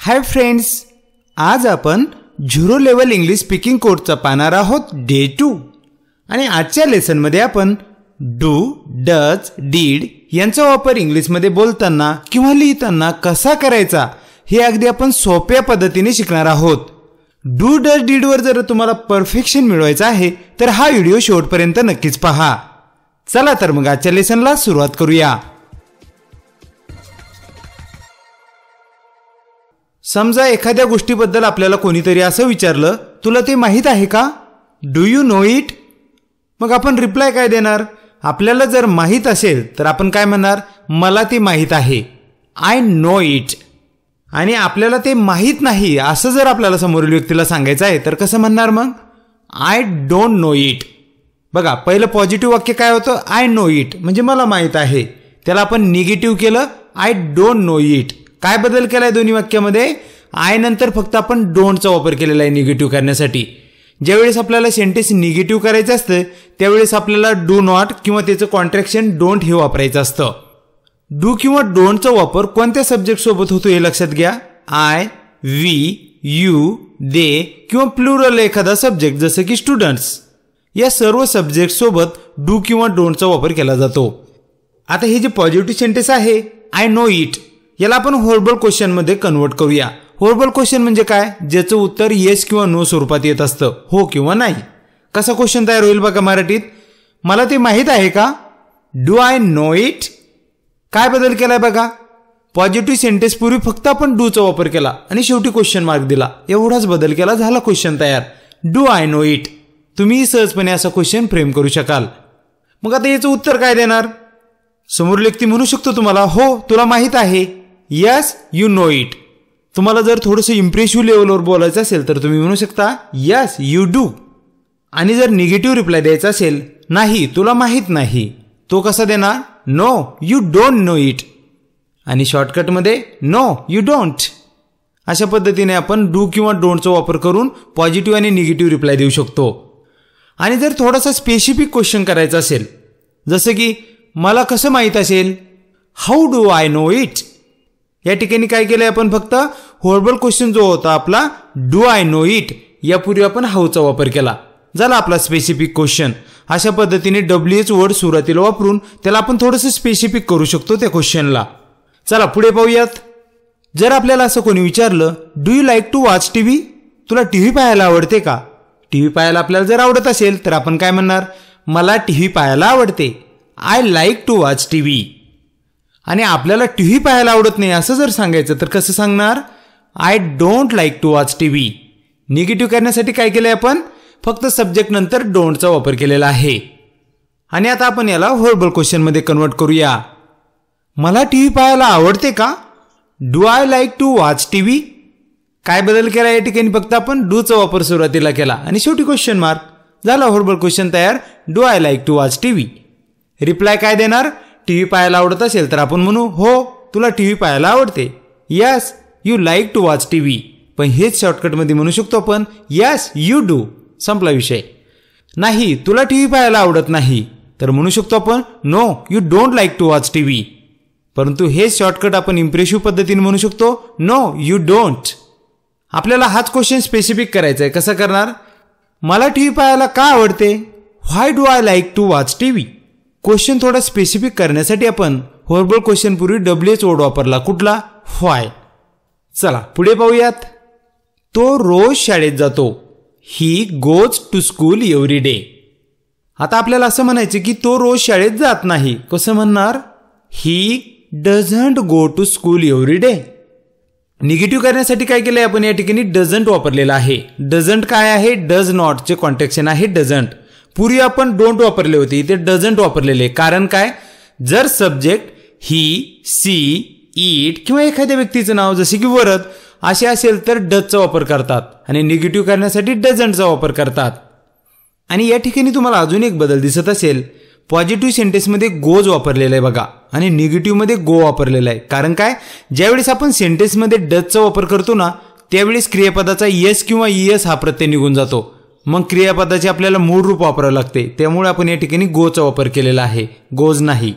Hi friends, आज आपण zero level English speaking कोर्सचा पाहणार आहोत डे 2 आणि आजच्या लेसन मध्ये आपण डू, डज, डीड यांचा वापर इंग्लिश मध्ये बोलताना किंवा लिहिताना कसा करायचा हे अगदी आपण सोप्या पद्धतीने शिकणार आहोत। डू, डज, डीड वर जर तुम्हाला परफेक्शन मिळवायचं आहे तर हा व्हिडिओ शेवटपर्यंत नक्कीच पहा। चला तर मग आजच्या लेसनला सुरुवात करूया। समजा एखाद्या गोष्टीबद्दल आपल्याला कोणीतरी असं विचारलं, तुला ते माहित आहे का? Do you know it? मग आपण रिप्लाय काय देणार? आपल्याला जर माहित असेल तर आपण काय म्हणणार? मला ते माहित आहे, आय नो इट। आणि आपल्याला ते माहित नाही असं जर आपल्याला समोरील व्यक्तीला सांगायचं आहे तर कसं म्हणणार? मग आय डोंट नो इट। बघा, पहिलं पॉझिटिव्ह वाक्य काय होतं? आय नो इट म्हणजे मला माहित आहे। त्याला आपण निगेटिव्ह केलं, आय डोंट नो इट। काय बदल केलाय दोन्ही वाक्यामध्ये? आय नंतर फक्त आपण डोंटचा वापर केलेला आहे निगेटिव्ह करण्यासाठी। ज्यावेळेस आपल्याला सेंटेन्स निगेटिव्ह करायचं असतं त्यावेळेस आपल्याला डू नॉट किंवा त्याचं कॉन्ट्रॅक्शन डोंट हे वापरायचं असतं। डू किंवा डोंटचा वापर कोणत्या सब्जेक्ट सोबत होतो हे लक्षात घ्या। आय, वी, यू, दे किंवा प्लुरल एखादा सब्जेक्ट जसं की स्टुडंट्स, या सर्व सब्जेक्ट सोबत डू किंवा डोंटचा वापर केला जातो। आता हे जे पॉझिटिव्ह सेंटेन्स आहे आय नो इट, याला आपण होरेबल क्वेश्चन मध्ये कन्वर्ट करूया। होरेबल क्वेश्चन म्हणजे काय? ज्याचं उत्तर येस किंवा नो स्वरूपात येत असतं, हो किंवा नाही। कसा क्वेश्चन तयार होईल बघा मराठीत? मला ते माहित आहे का? Do I know it? काय बदल केलाय बघा? पॉझिटिव्ह सेंटेन्स पूर्वी फक्त आपण डूचा वापर केला आणि शेवटी क्वेश्चन मार्क दिला, एवढाच बदल केला, झाला क्वेश्चन तयार। Do I know it. तुम्ही सहजपणे असा क्वेश्चन फ्रेम करू शकाल। मग आता याचं उत्तर काय देणार? समोर व्यक्ती म्हणू शकतो तुम्हाला, हो तुला माहित आहे, यस यू नो इट। तुम्हाला जर थोडंसं इम्प्रेसिव्ह लेवलवर बोलायचं असेल तर तुम्ही म्हणू शकता यस यू डू। आणि जर निगेटिव्ह रिप्लाय द्यायचा असेल, नाही तुला माहित नाही, तो कसा देणार? No you don't know it. आणि शॉर्टकटमध्ये नो यू डोंट। अशा पद्धतीने आपण डू किंवा डोंटचा वापर करून पॉझिटिव्ह आणि निगेटिव्ह रिप्लाय देऊ शकतो। आणि जर थोडासा स्पेसिफिक क्वेश्चन करायचा असेल, जसं की मला कसं माहीत असेल? How do I know it? या ठिकाणी काय केलंय आपण? फक्त होरेबल क्वेश्चन जो होता आपला डू आय नो इट, यापूर्वी आपण हाऊचा वापर केला, झाला आपला स्पेसिफिक क्वेश्चन। अशा पद्धतीने WH वर्ड सुरुवातीला वापरून त्याला आपण थोडंसं स्पेसिफिक करू शकतो त्या क्वेश्चनला। चला पुढे पाहूयात। जर आपल्याला असं कोणी विचारलं, do you like to watch TV? तुला टीव्ही पाहायला आवडते का? टीव्ही पाहायला आपल्याला जर आवडत असेल तर आपण काय म्हणणार? मला टीव्ही पाहायला आवडते, I like to watch TV. आणि आपल्याला टीव्ही पाहायला आवडत नाही असं जर सांगायचं तर कसं सांगणार? I don't like to watch TV. Negative करण्यासाठी काय केलंय आपण? फक्त सब्जेक्ट नंतर डोंटचा वापर केलेला आहे। आणि आता आपण याला होरेबल क्वेश्चन मध्ये कन्वर्ट करूया। मला टीव्ही पाहायला आवडते का? Do I like to watch TV? काय बदल केला या ठिकाणी? फक्त आपण डूचा वापर सुरुवातीला केला आणि शेवटी क्वेश्चन मार्क, झाला होरेबल क्वेश्चन तयार। Do I like to watch TV. Reply काय देणार? टीव्ही पाहायला आवडत असेल तर आपण म्हणू हो तुला टीव्ही पाहायला आवडते, yes you like to watch TV. पण हेच शॉर्टकटमध्ये म्हणू शकतो आपण यस यू डू, संपला विषय। नाही तुला टीव्ही पाहायला आवडत नाही तर म्हणू शकतो आपण no you don't like to watch TV. परंतु हेच शॉर्टकट आपण इम्प्रेसिव्ह पद्धतीने म्हणू शकतो नो यू डोंट। आपल्याला हाच क्वेश्चन स्पेसिफिक करायचा आहे। कसं करणार? मला टीव्ही पाहायला का आवडते? Why do I like to watch TV? Question थोडा स्पेसिफिक करण्यासाठी आपण होरेबल क्वेश्चन पूर्वी WH वर्ड वापरला, कुठला? व्हाय। चला पुढे पाहूयात। तो रोज शाळेत जातो, he goes to school every day. आता आपल्याला असं म्हणायचं की तो रोज शाळेत जात नाही, कसं म्हणणार? He doesn't go to school every day. Negative करण्यासाठी काय केलंय आपण? या ठिकाणी डझंट वापरलेला आहे। डझंट काय आहे? डज नॉटचे कॉन्ट्रॅक्शन आहे डझंट। पूर्वी आपण डोंट वापरले होते, इथे डझंट वापरलेले। कारण काय? जर सब्जेक्ट ही, सी, इट किंवा एखाद्या व्यक्तीचं नाव जसे की वरद असे असेल तर डजचा वापर करतात आणि निगेटिव्ह करण्यासाठी डझंटचा वापर करतात। आणि या ठिकाणी तुम्हाला अजून एक बदल दिसत असेल, पॉझिटिव्ह सेंटेन्समध्ये गोज वापरलेला आहे बघा आणि निगेटिव्हमध्ये गो वापरलेला आहे। कारण काय? ज्यावेळेस आपण सेंटेन्समध्ये डजचा वापर करतो ना त्यावेळेस क्रियापदाचा येस किंवा ईएस हा प्रत्यय निघून जातो, मग क्रियापदाचे आपल्याला मूळ रूप वापरावं लागते, त्यामुळे आपण या ठिकाणी गोचा वापर केलेला आहे, गोज नाही।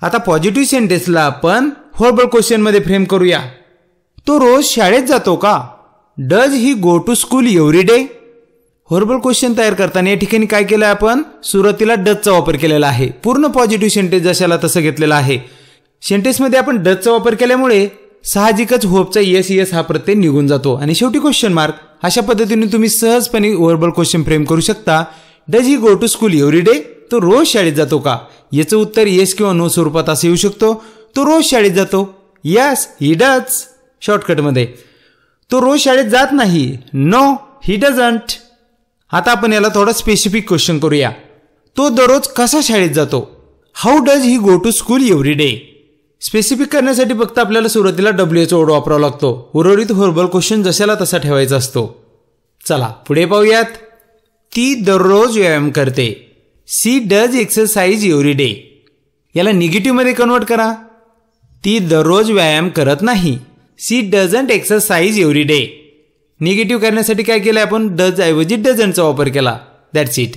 आता पॉझिटिव्ह सेंटेन्सला आपण होरेबल क्वेश्चन मध्ये फ्रेम करूया। तो रोज शाळेत जातो का? Does he go to school every day? Horrible question तयार करताना या ठिकाणी काय केलं आपण? सुरुवातीला डजचा वापर केलेला आहे. पूर्ण पॉझिटिव्ह सेंटेन्स जशाला तसं घेतलेला आहे. सेंटेन्समध्ये आपण डजचा वापर केल्यामुळे साहजिकच होपचा येस येस हा प्रत्यय निघून जातो आणि शेवटी क्वेश्चन मार्क. अशा पद्धतीने तुम्ही सहजपणे हॉरिबल क्वेश्चन फ्रेम करू शकता. Does he go to school every day? तो रोज शाळेत जातो का? याचं उत्तर येस किंवा नो स्वरूपात असं येऊ शकतो. तो रोज शाळेत जातो. Yes he does. शॉर्टकटमध्ये तो रोज शाळेत जात नाही. No he doesn't. आता आपण याला थोडा स्पेसिफिक क्वेश्चन करूया. तो दररोज कसा शाळेत जातो? How does he go to school every day? Specific करण्यासाठी फक्त आपल्याला सुरुवातीला डब्ल्यूचा वर्ड वापरावा लागतो. उर्वरित हॉरिबल क्वेश्चन जशाला तसा ठेवायचा असतो. चला पुढे पाहूयात. ती दररोज व्यायाम करते. She does exercise every day. याला निगेटिव्हमध्ये कन्वर्ट करा. ती दररोज व्यायाम करत नाही. She doesn't exercise every day. Negative करण्यासाठी काय केलं आपण? डज ऐवजी डझंटचा वापर केला. That's it.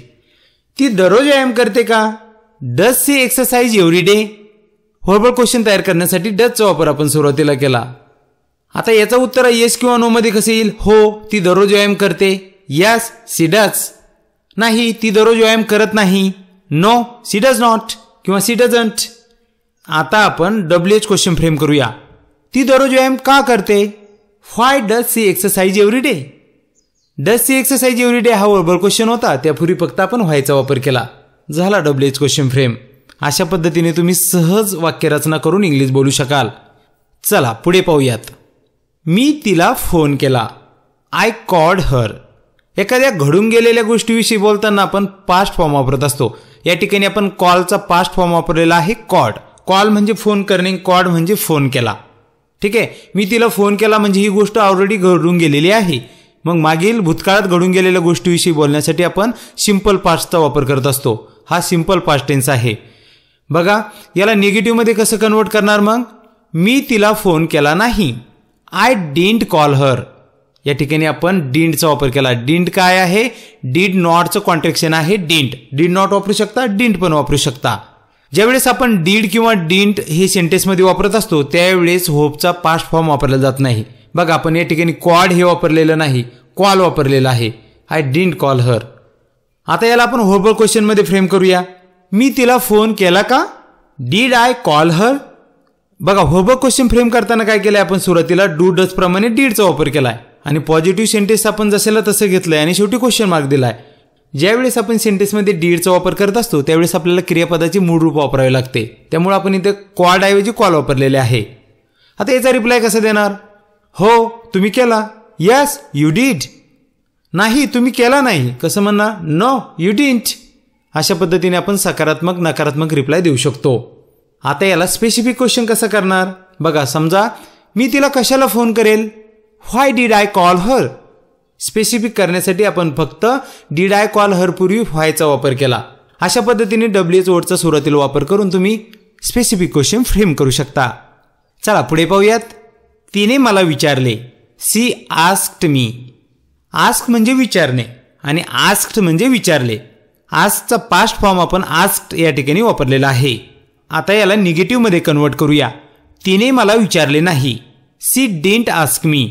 ती दररोज व्यायाम करते का? Does she exercise every day? Horrible question तयार करण्यासाठी डजचा वापर आपण सुरुवातीला केला. आता याचा उत्तर येस किंवा नो मध्ये कसं येईल? हो ती दररोज व्यायाम करते. Yes she does. नाही ती दररोज व्यायाम करत नाही. नो सी डज नॉट किंवा सी डझंट. आता आपण डब्ल्यूएच क्वेश्चन फ्रेम करूया. ती दररोज व्यायाम का करते? Why does she exercise every day? Does she exercise every day हा हॉरिबल क्वेश्चन होता. त्यापूर्वी फक्त आपण व्हायचा वापर केला. झाला डब्ल्यूएच क्वेश्चन फ्रेम. अशा पद्धतीने तुम्ही सहज वाक्यरचना करून इंग्लिश बोलू शकाल. चला पुढे पाहूयात. मी तिला फोन केला. I called her. एखाद्या घडून गेलेल्या गोष्टीविषयी बोलताना आपण पास्ट फॉर्म वापरत असतो. या ठिकाणी आपण कॉलचा पास्ट फॉर्म वापरलेला आहे कॉल्ड. कॉल म्हणजे फोन करणे, कॉल्ड म्हणजे फोन केला. ठीक आहे. मी तिला फोन केला म्हणजे ही गोष्ट ऑलरेडी घडून गेलेली आहे. मग मागील भूतकाळात घडून गेलेल्या गोष्टीविषयी बोलण्यासाठी आपण सिंपल पास्टचा वापर करत असतो. हा सिंपल पास्ट टेन्स आहे. बघा याला निगेटिव्हमध्ये कसं कन्वर्ट करणार? मग मी तिला फोन केला नाही. I didn't call her. या ठिकाणी आपण डिडचा वापर केला. डिडंट काय आहे? डिड नॉटचं कॉन्ट्रॅक्शन आहे डिडंट. डिड नॉट वापरू शकता, डिडंट पण वापरू शकता. ज्यावेळेस आपण डिड किंवा डिडंट हे सेंटेन्समध्ये वापरत असतो त्यावेळेस होपचा पास्ट फॉर्म वापरला जात नाही. बघा आपण या ठिकाणी कॉल्ड हे वापरलेलं नाही, कॉल वापरलेला आहे. I didn't call her. आता याला आपण हॉरिबल क्वेश्चनमध्ये फ्रेम करूया. मी तिला फोन केला का? Did I call her? बघा हॉरिबल क्वेश्चन फ्रेम करताना काय केलंय आपण? सुरुवातीला डू डज प्रमाणे डीडचा वापर केलाय आणि पॉझिटिव्ह सेंटेन्स आपण जसेला तसं घेतलंय आणि शेवटी क्वेश्चन मार्क दिलाय. ज्यावेळेस आपण सेंटेन्समध्ये डीडचा वापर करत असतो त्यावेळेस आपल्याला क्रियापदाची मूळ रूप वापरावे लागते. त्यामुळे आपण इथे कॉल्ड ऐवजी कॉल वापरलेले आहे. आता याचा रिप्लाय कसा देणार? हो तुम्ही केला. Yes you did. नाही तुम्ही केला नाही. कसं म्हणणार? No you didn't. अशा पद्धतीने आपण सकारात्मक नकारात्मक रिप्लाय देऊ शकतो. आता याला स्पेसिफिक क्वेश्चन कसं करणार? बघा समजा मी तिला कशाला फोन करेल? Why did I call her? Specific करण्यासाठी आपण फक्त डीड आय कॉल हर पूर्वी व्हायचा वापर केला. अशा पद्धतीने डब्ल्यूएच वर्डचा सुरुवातीला वापर करून तुम्ही स्पेसिफिक क्वेश्चन फ्रेम करू शकता. चला पुढे पाहूयात. तिने मला विचारले. C asked me. आस्क म्हणजे विचारणे आणि आस्क्ड म्हणजे विचारले. आस्कचा पास्ट फॉर्म आपण आस्क्ड या ठिकाणी वापरलेला आहे. आता याला निगेटिव्हमध्ये कन्वर्ट करूया. तिने मला विचारले नाही. C didn't ask me.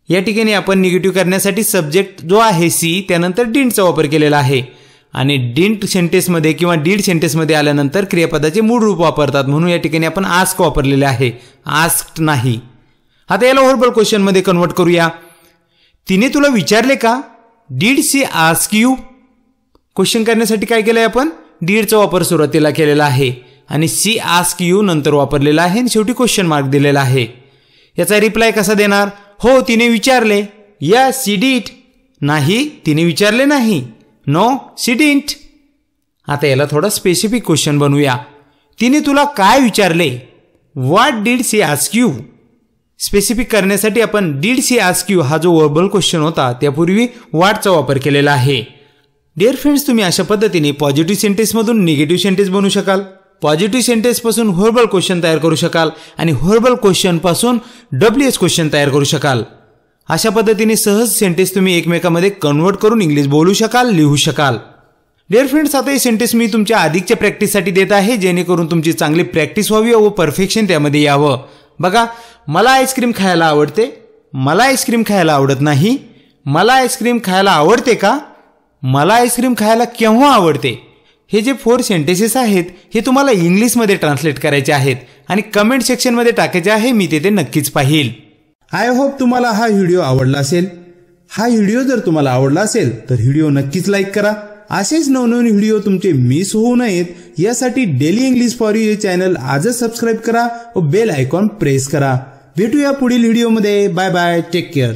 या ठिकाणी आपण निगेटिव्ह करण्यासाठी सब्जेक्ट जो आहे सी त्यानंतर डिडंटचा वापर केलेला आहे आणि डिडंट सेंटेन्समध्ये किंवा डीड सेंटेन्समध्ये आल्यानंतर क्रियापदाचे मूळ रूप वापरतात म्हणून या ठिकाणी आपण आस्क वापरलेले आहे, आस्क्ड नाही. आता याला हॉरिबल क्वेश्चनमध्ये कन्वर्ट करूया. तिने तुला विचारले का? Did she ask you? Question करण्यासाठी काय केलंय आपण? डीडचा वापर सुरुवातीला केलेला आहे आणि सी आस्क यू नंतर वापरलेला आहे आणि शेवटी क्वेश्चन मार्क दिलेला आहे. याचा रिप्लाय कसा देणार? हो तिने विचारले. Yes she did. नाही तिने विचारले नाही. No she didn't. आता याला थोडा स्पेसिफिक क्वेश्चन बनवूया. तिने तुला काय विचारले? What did she ask you? Specific करण्यासाठी आपण डिड सी आस्क यू हा जो वर्बल क्वेश्चन होता त्यापूर्वी व्हॉटचा वापर केलेला आहे. डिअर फ्रेंड्स, तुम्ही अशा पद्धतीने पॉझिटिव्ह सेंटेन्समधून निगेटिव्ह सेंटेन्स बनवू शकाल, पॉझिटिव्ह सेंटेन्सपासून हॉरिबल क्वेश्चन तयार करू शकाल आणि हॉरिबल क्वेश्चनपासून डब्ल्यूएच क्वेश्चन तयार करू शकाल. अशा पद्धतीने सहज सेंटेन्स तुम्ही एकमेकांमध्ये कन्वर्ट करून इंग्लिश बोलू शकाल, लिहू शकाल. डिअर फ्रेंड्स, आता हे सेंटेन्स मी तुमच्या अधिकच्या प्रॅक्टिससाठी देत आहे जेणेकरून तुमची चांगली प्रॅक्टिस व्हावी व परफेक्शन त्यामध्ये यावं. बघा, मला आईस्क्रीम खायला आवडते, मला आईस्क्रीम खायला आवडत नाही, मला आईस्क्रीम खायला आवडते का, मला आईस्क्रीम खायला केव्हा आवडते. हे जे 4 सेंटेन्सेस आहेत हे तुम्हाला इंग्लिशमध्ये ट्रान्सलेट करायचे आहेत आणि कमेंट सेक्शनमध्ये टाकायचे आहे. मी ते नक्कीच पाहिल. आय होप तुम्हाला हा व्हिडिओ आवडला असेल. हा व्हिडिओ जर तुम्हाला आवडला असेल तर व्हिडिओ नक्कीच लाईक करा. असेच नवनवीन व्हिडिओ तुमचे मिस होऊ नयेत यासाठी daily English for you channel आजच सबस्क्राईब करा व बेल आयकॉन प्रेस करा. भेटूया पुढील व्हिडिओमध्ये. Bye bye. Take care.